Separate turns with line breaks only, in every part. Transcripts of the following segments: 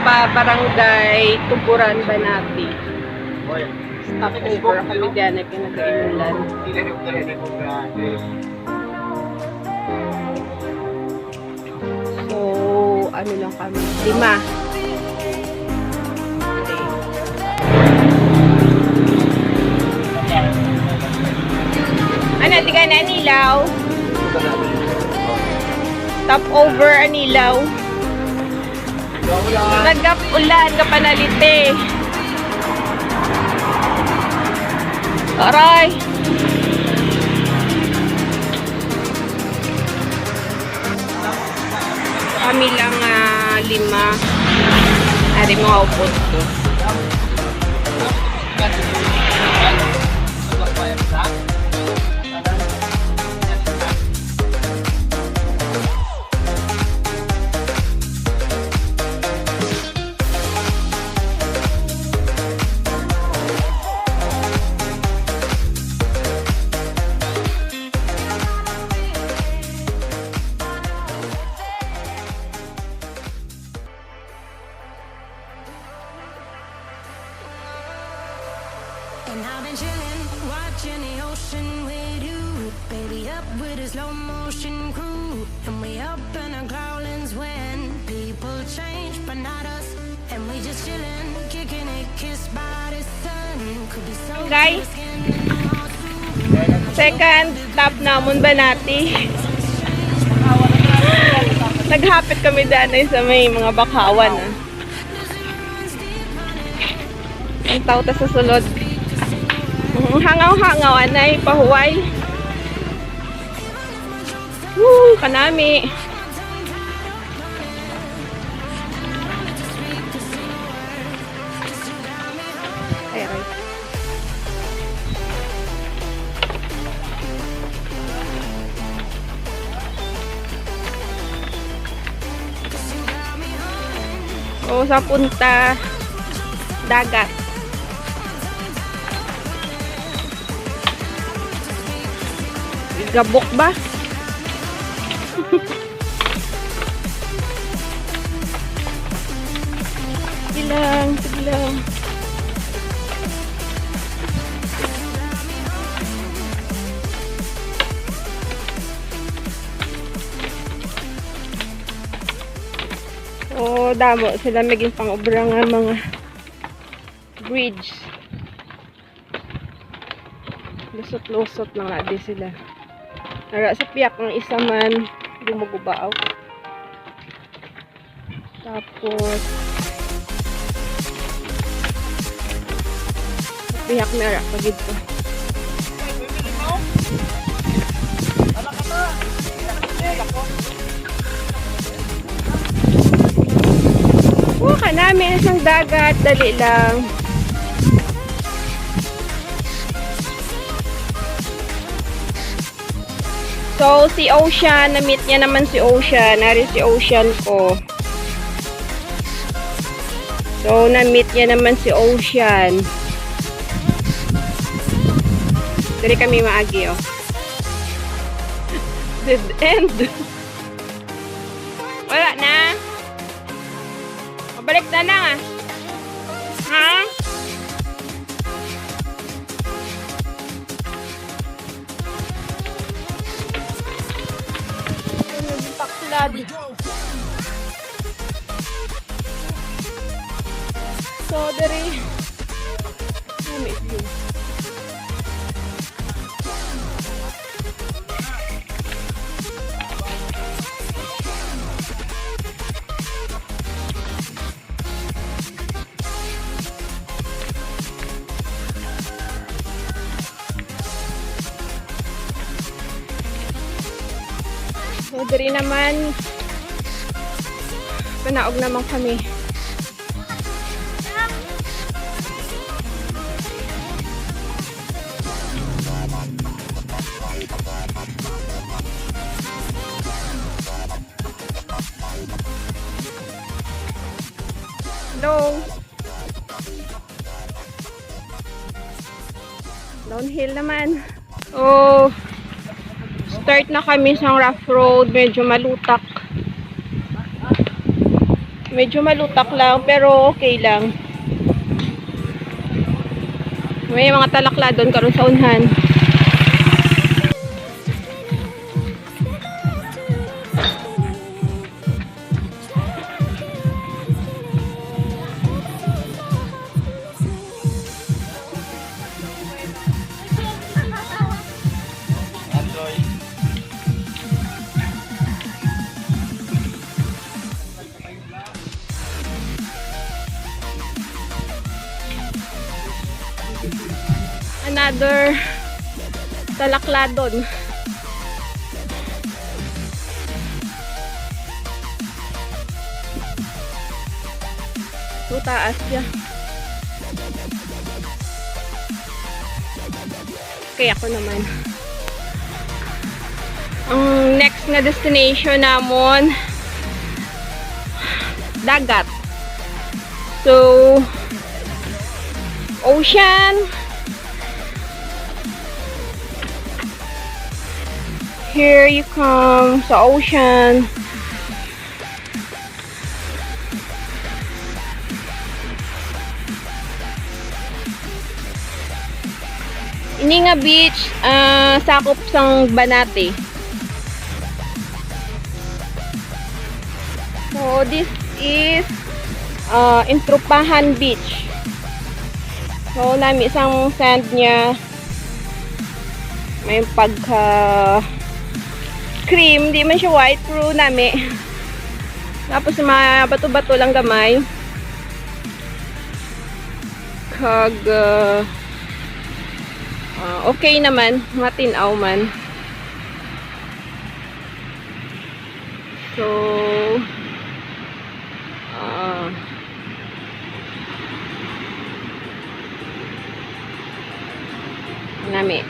Barangay Tuburan, Banate. Stop over kami diyan ay pinag-inulan. So, ano lang kami? 5. Ano, tiga na anilaw? Top over anilaw. Nagap ulan ka panalite. Aray. Kami lang 5. Ari mga upot ko.
And I've been chilling, watching the ocean with you. Baby up with a slow motion crew. And we up in our growlings when people change, but not us. And we just chilling, kicking it, kissed by the sun. Could be so
Guys, second stop namon Banate. Naghapit kami danay sa may mga bakawan. Ang tawta sa sulod. Hangaw-hangaw anay pahuway. Woo, kanami. Ay, ay. O sa punta dagat. Gabok ba? Sige lang. O, damo sila maging pang-obra nga mga bridge. Lusot-lusot lang natin sila. Nara sa piyak ng isa man gumugubaaw. Tapos sa piyak nara pagid to. Kanami isang dagat, dali lang. So, si Ocean, na-meet niya naman si Ocean. Nari si Ocean ko. So, na-meet niya naman si Ocean. Dari kami maagi, oh. Dead end. Wala na. Mabalik na lang, ah. Ha? So, dari may view. So, dari naman panaog naman kami. Hello. Downhill naman. Oh, start na kami sa rough road. Medyo malutak. Medyo malutak lang, pero okay lang. May mga talakla doon karon sa unhan. Another talakladon. So taas siya. Okay, ako naman. Ang next na destination namon, dagat. So, ocean. Here you come sa ocean. Ini nga beach, sakop sang Banate. So this is Intrupahan Beach. So nami isang sand niya. May pagka cream, di man siya white, pero nami. Tapos mga bato-bato lang gamay. Kag okay naman, matinaw man. So nami.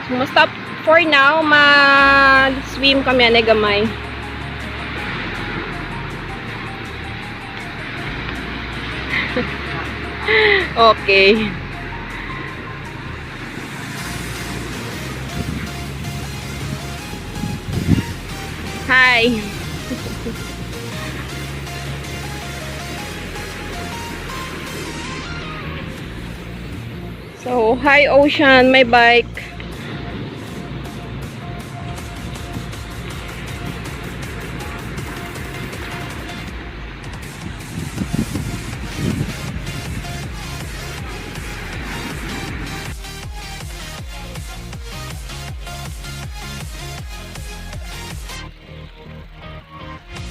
So, stop for now, ma-swim kami ane gamay. Okay. Hi. So, hi ocean, may bike.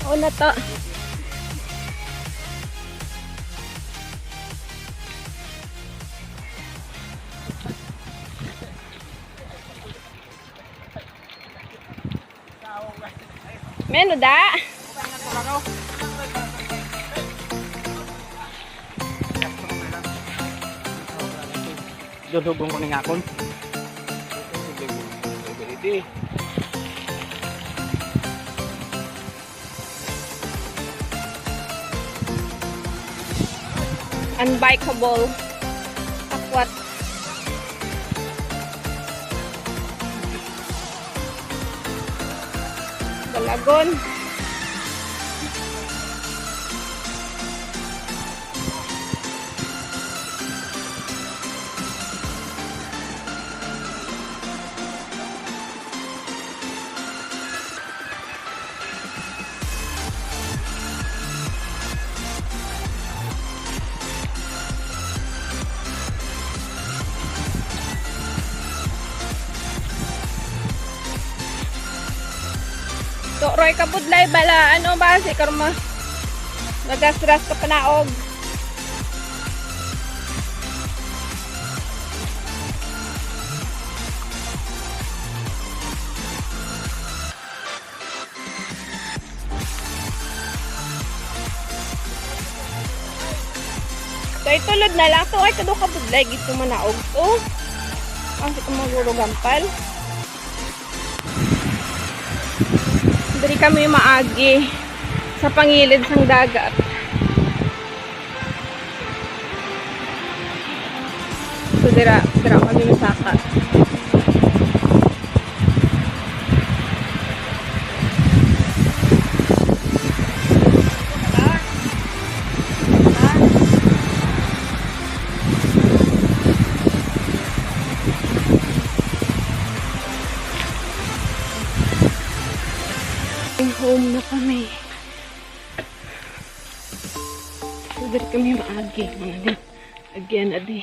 Oh, nata. Meno da.
Dudugong ko ng akon.
Unbikeable. Akwat. Dalagon. So, Roy, kabudlay bala. Ano ba? Si Karma. Nagasras ka panaog. So, itulod na lang. So, ay kado kabudlay. Gito manaog to. Kasi kung magulugampal. Dari kami maagi sa pangilid sang dagat. So dira kami masaka. home na kami. So, dali kami maagi. Mga di. Again, adi.